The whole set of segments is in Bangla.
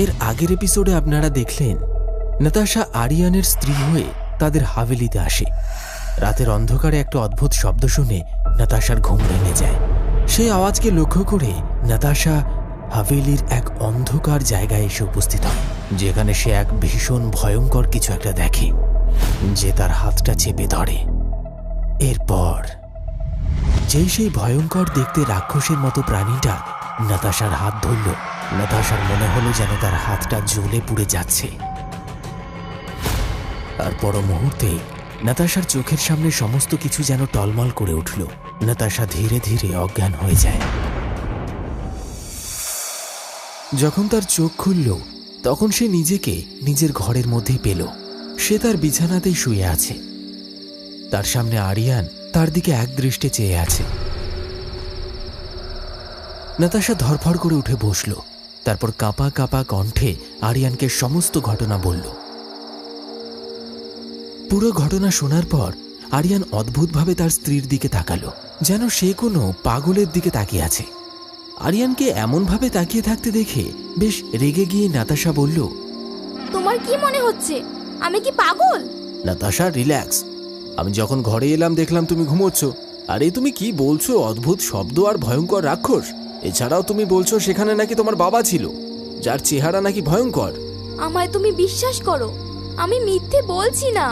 এর আগের এপিসোডে আপনারা দেখলেন নাতাশা আরিয়ানের স্ত্রী হয়ে তাদের হাভেলিতে আসে। রাতের অন্ধকারে একটা অদ্ভুত শব্দ শুনে নাতাশার ঘুম ভেঙে যায়। সেই আওয়াজকে লক্ষ্য করে নাতাশা হাভেলির এক অন্ধকার জায়গায় এসে উপস্থিত হয়, যেখানে সে এক ভীষণ ভয়ঙ্কর কিছু একটা দেখে, যে তার হাতটা চেপে ধরে। এরপর যেই সেই ভয়ঙ্কর দেখতে রাক্ষসের মতো প্রাণীটা নাতাশার হাত ধরল, নাতাশার মনে হলো যেন তার হাতটা জ্বলে পুড়ে যাচ্ছে। আর পর মুহূর্তে নাতাশার চোখের সামনে সমস্ত কিছু যেন টলমল করে উঠল। নাতাশা ধীরে ধীরে অজ্ঞান হয়ে যায়। যখন তার চোখ খুলল, তখন সে নিজেকে নিজের ঘরের মধ্যেই পেল। সে তার বিছানাতেই শুয়ে আছে। তার সামনে আরিয়ান তার দিকে এক দৃষ্টে চেয়ে আছে। নাতাশা ধরফর করে উঠে বসল। তারপর কাঁপা কাঁপা কণ্ঠে আরিয়ানকে সমস্ত ঘটনা বলল। পুরো ঘটনা শোনার পর আরিয়ান অদ্ভুতভাবে তার স্ত্রীর দিকে তাকালো, যেন সে কোনো পাগলের দিকে তাকিয়ে আছে। আরিয়ানকে এমনভাবে তাকিয়ে থাকতে দেখে বেশ রেগে গিয়ে নাতাশা বলল, তোমার কি মনে হচ্ছে আমি কি পাগল? নাতাশা, রিল্যাক্স। আমি যখন ঘরে এলাম দেখলাম তুমি ঘুমোচ্ছ। আরে তুমি কি বলছো? অদ্ভুত শব্দ আর ভয়ঙ্কর রাক্ষস। এছাড়াও তুমি বলছো সেখানে নাকি তোমার বাবা ছিল, যার চেহারা নাকি ভয়ঙ্কর। আমায় তুমি বিশ্বাস করো, আমি মিথ্যে বলছি না।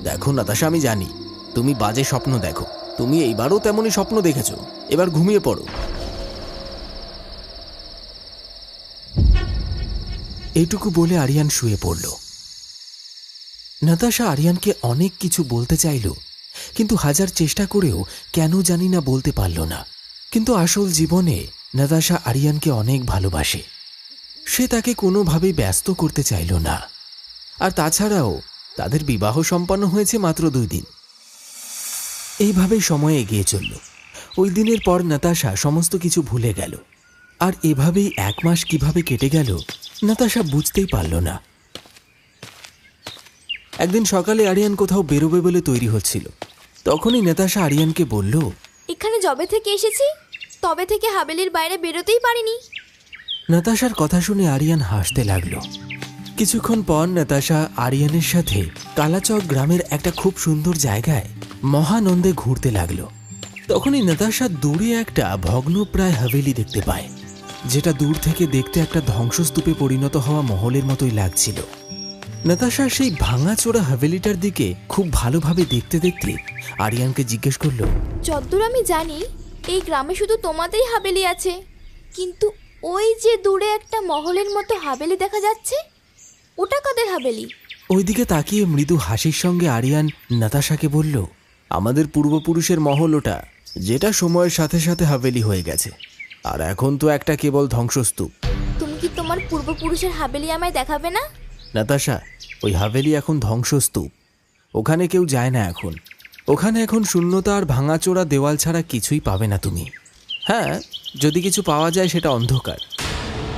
দেখো নাতাশা, আমি জানি তুমি বাজে স্বপ্ন দেখো। তুমি এইবারও তেমনই স্বপ্ন দেখেছো। এবার ঘুমিয়ে পড়ো। এইটুকু বলে আরিয়ান শুয়ে পড়ল। নাতাশা আরিয়ানকে অনেক কিছু বলতে চাইল, কিন্তু হাজার চেষ্টা করেও কেন জানি না বলতে পারল না। কিন্তু আসল জীবনে নাতাশা আরিয়ানকে অনেক ভালোবাসে। সে তাকে কোনোভাবেই ব্যস্ত করতে চাইল না। আর তাছাড়াও তাদের বিবাহ সম্পন্ন হয়েছে মাত্র 2 দিন। এইভাবেই সময় এগিয়ে চলল। ওই দিনের পর নাতাশা সমস্ত কিছু ভুলে গেল। আর এভাবেই 1 মাস কিভাবে কেটে গেল নাতাশা বুঝতেই পারল না। একদিন সকালে আরিয়ান কোথাও বেরোবে বলে তৈরি হচ্ছিল। তখনই নাতাশা আরিয়ানকে বলল, এখানে যবে থেকে এসেছি তবে থেকে হাভেলির বাইরে বেরোতেই পারিনি। নাতাশার কথা শুনে আরিয়ান হাসতে লাগল। কিছুক্ষণ পর নাতাশা আরিয়ানের সাথে কালাচক গ্রামের একটা খুব সুন্দর জায়গায় মহানন্দে ঘুরতে লাগলো। তখনই নাতাশা দূরে একটা ভগ্নপ্রায় হাভেলি দেখতে পায়, যেটা দূর থেকে দেখতে একটা ধ্বংসস্তূপে পরিণত হওয়া মহলের মতোই লাগছিল। নাতাশা সেই ভাঙাচোরা হাভেলিটার দিকে খুব ভালোভাবে দেখতে দেখতে আরিয়ানকে জিজ্ঞেস করল, যদ্দূর আমি জানি এই গ্রামে শুধু তোমাদেরই হাভেলি আছে, কিন্তু ওই যে দূরে একটা মহলের মতো হাভেলি দেখা যাচ্ছে, ওটা কাদের হাভেলি? ওইদিকে তাকিয়ে মৃদু হাসির সঙ্গে আরিয়ান নাতাশাকে বলল, আমাদের পূর্বপুরুষের মহল ওটা, যেটা সময়ের সাথে সাথে হাভেলি হয়ে গেছে। আর এখন তো একটা কেবল ধ্বংসস্তূপ। তুমি কি তোমার পূর্বপুরুষের হাভেলি আমায় দেখাবে না? নাতাশা, ওই হাভেলি এখন ধ্বংসস্তূপ। ওখানে কেউ যায় না এখন। ওখানে এখন শূন্যতা আর ভাঙাচোরা দেওয়াল ছাড়া কিছুই পাবে না তুমি। হ্যাঁ, যদি কিছু পাওয়া যায় সেটা অন্ধকার।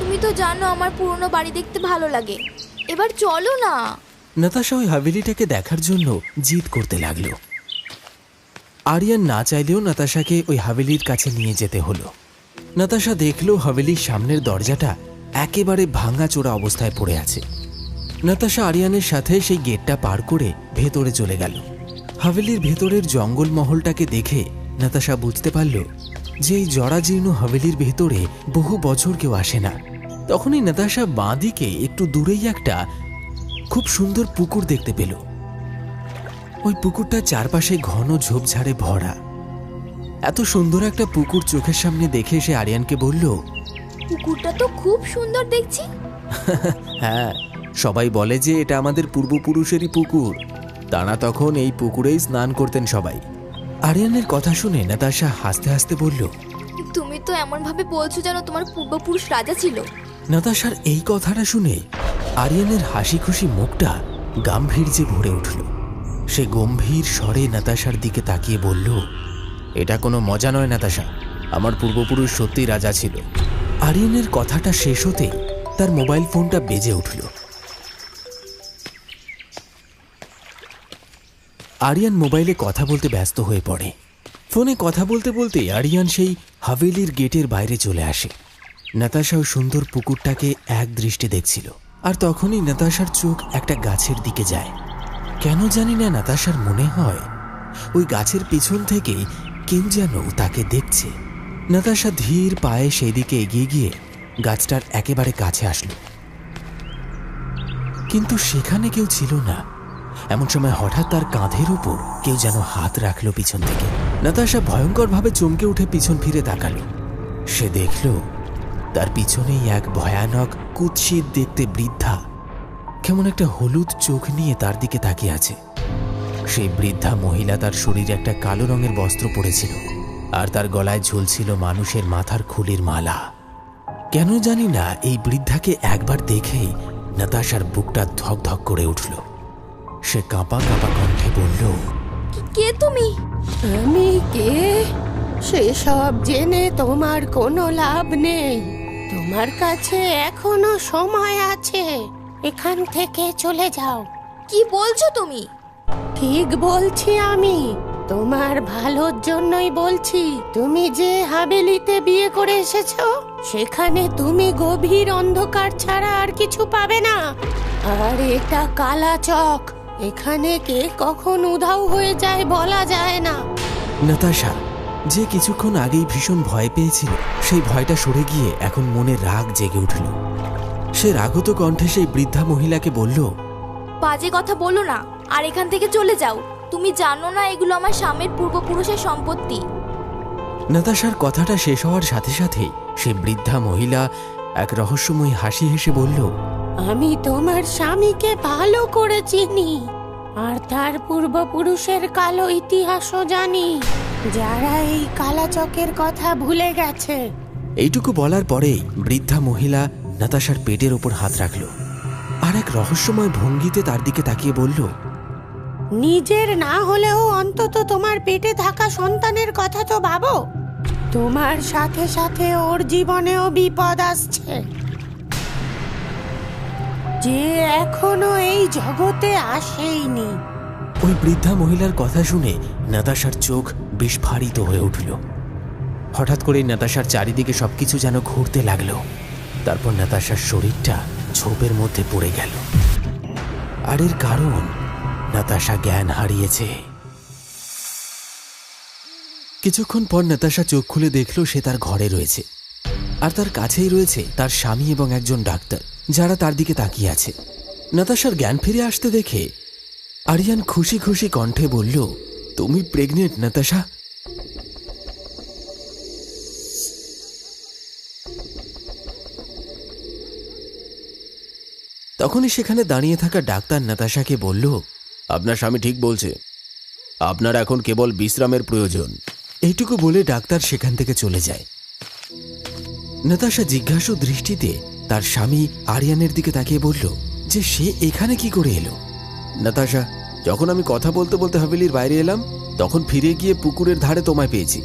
তুমি তো জানো আমার পুরনো বাড়ি দেখতে ভালো লাগে, এবার চলো না। নাতাশা ওই হাভেলিটাকে দেখার জন্য জিদ করতে লাগলো। আরিয়ান না চাইলেও নাতাশাকে ওই হাভেলির কাছে নিয়ে যেতে হলো। নাতাশা দেখলো হাভেলির সামনের দরজাটা একেবারে ভাঙাচোরা অবস্থায় পড়ে আছে। নাতাশা আরিয়ানের সাথে সেই গেটটা পার করে ভেতরে চলে গেল। হাভেলির ভেতরের জঙ্গলমহলটাকে দেখে নাতাশা বুঝতে পারল যে এই জরাজীর্ণ হাভেলির ভেতরে বহু বছর কেউ আসে না। তখনই নাতাশা বাঁ দিকে একটু দূরেই একটা খুব সুন্দর পুকুর দেখতে পেল। ওই পুকুরটার চারপাশে ঘন ঝোপঝাড়ে ভরা। এত সুন্দর একটা পুকুর চোখের সামনে দেখে সে আরিয়ানকে বলল, পুকুরটা তো খুব সুন্দর দেখছি। হ্যাঁ, সবাই বলে যে এটা আমাদের পূর্বপুরুষেরই পুকুর। তারা তখন এই পুকুরেই স্নান করতেন সবাই। আরিয়ানের কথা শুনে নাতাশা হাসতে হাসতে বলল, তুমি তো এমন ভাবে বলছো যেন তোমার পূর্বপুরুষ রাজা ছিল। নাতাশার এই কথাটা শুনে আরিয়ানের হাসি খুশি মুখটা গাম্ভীর্যে ভরে উঠল। সে গম্ভীর স্বরে নাতাশার দিকে তাকিয়ে বলল, এটা কোনো মজা নয় নাতাশা, আমার পূর্বপুরুষ সত্যি রাজা ছিল। আরিয়ানের কথাটা শেষ হতে তার মোবাইল ফোনটা বেজে উঠল। আরিয়ান মোবাইলে কথা বলতে ব্যস্ত হয়ে পড়ে। ফোনে কথা বলতে বলতে আরিয়ান সেই হাভেলির গেটের বাইরে চলে আসে। নাতাশা ওই সুন্দর পুকুরটাকে এক দৃষ্টে দেখছিল। আর তখনই নাতাশার চোখ একটা গাছের দিকে যায়। কেন জানি না নাতাশার মনে হয় ওই গাছের পিছন থেকে কেউ যেন তাকে দেখছে। নাতাশা ধীর পায়ে সেই দিকে এগিয়ে গিয়ে গাছটার একেবারে কাছে আসলো, কিন্তু সেখানে কেউ ছিল না। এমন সময় হঠাৎ তার কাঁধের উপর কেউ যেন হাত রাখলো পিছন থেকে। নাতাশা ভয়ঙ্করভাবে চমকে উঠে পিছন ফিরে তাকালো। সে দেখল তার পিছনেই এক ভয়ানক কুৎসিত দেখতে বৃদ্ধা কেমন একটা হলুদ চোখ নিয়ে তার দিকে তাকিয়ে আছে। সেই বৃদ্ধা মহিলা তার শরীরে একটা কালো রঙের বস্ত্র পরেছিল, আর তার গলায় ঝুলছিল মানুষের মাথার খুলির মালা। কেন জানি না এই বৃদ্ধাকে একবার দেখেই নাতাশার বুকটা ধকধক করে উঠল। সে কাঁপা কাঁপা কণ্ঠে বলল, কে তুমি? আমি কে সেসব জেনে তোমার কোনো লাভ নেই। তোমার কাছে এখনো সময় আছে, এখান থেকে চলে যাও। কি বলছো তুমি? ঠিক বলছি আমি, তোমার ভালোর জন্যই বলছি। তুমি যে হাভেলিতে বিয়ে করে এসেছো, সেখানে তুমি গভীর অন্ধকার ছাড়া আর কিছু পাবে না। আর এটা কালা চক, এখানে কে কখন উধাও হয়ে যায় বলা যায় না। নাতাশা যে কিছুক্ষণ আগেই ভীষণ ভয় পেয়েছিল, সেই ভয়টা সরে গিয়ে এখন মনে রাগ জেগে উঠল। সে রাগত কণ্ঠে সেই বৃদ্ধা মহিলাকে বলল, বাজে কথা বলো না, আর এখান থেকে চলে যাও। তুমি জানো না এগুলো আমার স্বামীর পূর্বপুরুষের সম্পত্তি। নাতাশার কথাটা শেষ হওয়ার সাথে সাথেই সে বৃদ্ধা মহিলা এক রহস্যময় হাসি হেসে বলল, আমি তোমার স্বামীকে ভালো করে চিনি, আর তার পূর্বপুরুষের কালো ইতিহাসও জানি, যারা এই কালাচকের কথা ভুলে গেছে। এইটুকু বলার পরেই বৃদ্ধা মহিলা নাতাশার পেটের ওপর হাত রাখল, আর এক রহস্যময় ভঙ্গিতে তার দিকে তাকিয়ে বলল, নিজের না হলেও অন্তত তোমার পেটে থাকা সন্তানের কথা তো ভাবো। তোমার সাথে সাথে ওর জীবনেও বিপদ আসছে, যে এখনো এই জগতে আসেইনি। ওই বৃদ্ধা মহিলার কথা শুনে নাতাশার চোখ বিস্ফারিত হয়ে উঠল। হঠাৎ করেই নাতাশার চারিদিকে সবকিছু যেন ঘুরতে লাগলো। তারপর নাতাশার শরীরটা ঝোপের মধ্যে পড়ে গেল। আর এর কারণ, নাতাশা জ্ঞান হারিয়েছে। কিছুক্ষণ পর নাতাশা চোখ খুলে দেখল সে তার ঘরে রয়েছে, আর তার কাছেই রয়েছে তার স্বামী এবং একজন ডাক্তার, যারা তার দিকে তাকিয়ে আছে। নাতাশার জ্ঞান ফিরে আসতে দেখে আরিয়ান খুশি খুশি কণ্ঠে বলল, তুমি প্রেগনেন্ট নাতাশা? তখনই সেখানে দাঁড়িয়ে থাকা ডাক্তার নাতাশাকে বলল, আপনার স্বামী ঠিক বলছে, আপনার এখন কেবল বিশ্রামের প্রয়োজন। এইটুকু বলে ডাক্তার সেখান থেকে চলে যায়। নাতাশা জিজ্ঞাসু দৃষ্টিতে তার স্বামী আরিয়ানের দিকে তাকিয়ে বলল যে সে এখানে কি করে এলো। নাতাশা, যখন আমি কথা বলতে বলতে হাভেলির বাইরে এলাম, তখন ফিরে গিয়ে পুকুরের ধারে তোমায় পেয়েছি।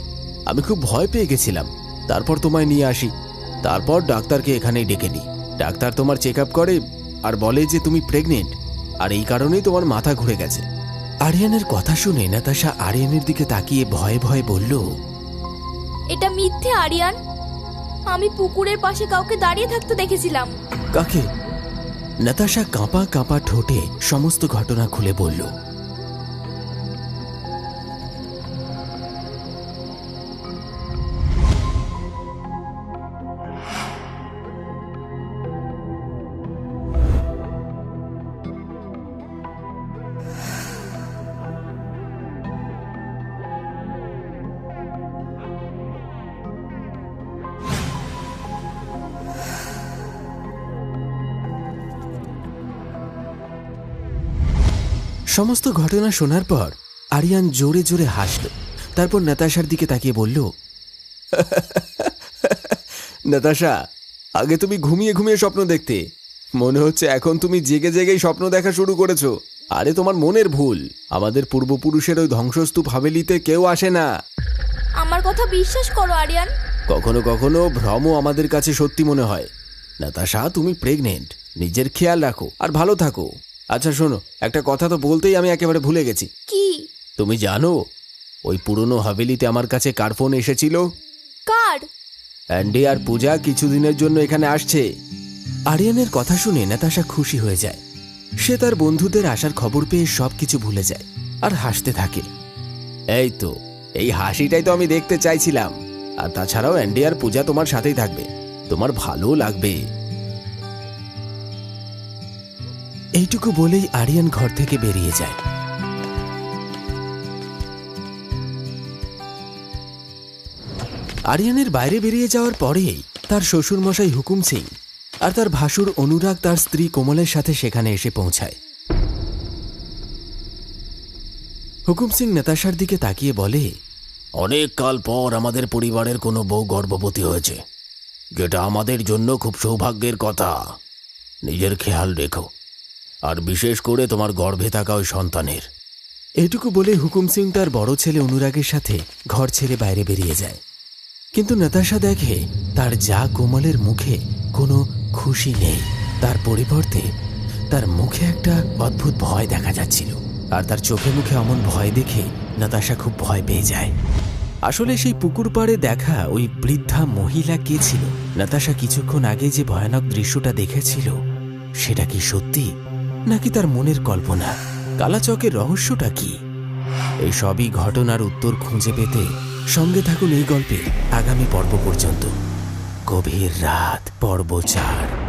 আমি খুব ভয় পেয়ে গেছিলাম, তারপর তোমায় নিয়ে আসি। তারপর ডাক্তারকে এখানেই ডেকে নিই। ডাক্তার তোমার চেক আপ করে আর বলে যে তুমি প্রেগনেন্ট, আর এই কারণেই তোমার মাথা ঘুরে গেছে। আরিয়ানের কথা শুনে নাতাশা আরিয়ানের দিকে তাকিয়ে ভয়ে ভয়ে বলল, এটা মিথ্যে আরিয়ান। আমি পুকুরের পাশে কাউকে দাঁড়িয়ে থাকতে দেখেছিলাম। কাকে? নাতাশা কাঁপা কাঁপা ঠোঁটে সমস্ত ঘটনা খুলে বলল। সমস্ত ঘটনা শোনার পর আরিয়ান জোরে জোরে হাসল। তারপর নাতাশার দিকে তাকিয়ে বলল, নাতাশা, আগে তুমি ঘুমিয়ে ঘুমিয়ে স্বপ্ন দেখতে, মনে হচ্ছে এখন তুমি জেগে জেগেই স্বপ্ন দেখা শুরু করেছো। আরে তোমার মনের ভুল, আমাদের পূর্বপুরুষের ওই ধ্বংসস্তূপ হাভেলিতে কেউ আসে না। আমার কথা বিশ্বাস করো আরিয়ান। কখনো কখনো ভ্রমও আমাদের কাছে সত্যি মনে হয়। নাতাশা, তুমি প্রেগনেন্ট, নিজের খেয়াল রাখো আর ভালো থাকো। আচ্ছা শোনো, একটা কথা তো বলতেই আমি একেবারে ভুলে গেছি। কি? তুমি জানো ওই পুরনো হাভেলিতে আমার কাছে কার ফোন এসেছিল? কার? অ্যান্ডি আর পূজা কিছুদিনের জন্য এখানে আসছে। আরিয়ানের কথা শুনে নাতাশা খুশি হয়ে যায়। সে তার বন্ধুদের আসার খবর পেয়ে সবকিছু ভুলে যায় আর হাসতে থাকে। এই তো, এই হাসিটাই তো আমি দেখতে চাইছিলাম। আর তাছাড়াও অ্যান্ডি আর পূজা তোমার সাথেই থাকবে, তোমার ভালো লাগবে। এইটুকু বলেই আরিয়ান ঘর থেকে বেরিয়ে যায়। আরিয়ানের বাইরে বেরিয়ে যাওয়ার পরেই তার শ্বশুরমশাই হুকুম সিং আর তার ভাসুর অনুরাগ তার স্ত্রী কোমলের সাথে সেখানে এসে পৌঁছায়। হুকুম সিং নাতাশার দিকে তাকিয়ে বলে, অনেক কাল পর আমাদের পরিবারের কোনো বউ গর্ভবতী হয়েছে, যেটা আমাদের জন্য খুব সৌভাগ্যের কথা। নিজের খেয়াল রেখো, আর বিশেষ করে তোমার গর্ভে থাকা ওই সন্তানের। এটুকু বলে হুকুম সিং তার বড় ছেলে অনুরাগের সাথে ঘর ছেড়ে বাইরে বেরিয়ে যায়। কিন্তু নাতাশা দেখে তার যা কোমলের মুখে কোনো খুশি নেই, তার পরিবর্তে তার মুখে একটা অদ্ভুত ভয় দেখা যাচ্ছিল। আর তার চোখে মুখে অমন ভয় দেখে নাতাশা খুব ভয় পেয়ে যায়। আসলে সেই পুকুর পাড়ে দেখা ওই বৃদ্ধা মহিলা কে ছিল? নাতাশা কিছুক্ষণ আগে যে ভয়ানক দৃশ্যটা দেখেছিল, সেটা কি সত্যি নাকি তার মনের কল্পনা? কালাচকের রহস্যটা কি? এই সবই ঘটনার উত্তর খুঁজে পেতে সঙ্গে থাকুন এই গল্পে আগামী পর্ব পর্যন্ত। গভীর রাত, পর্ব 4।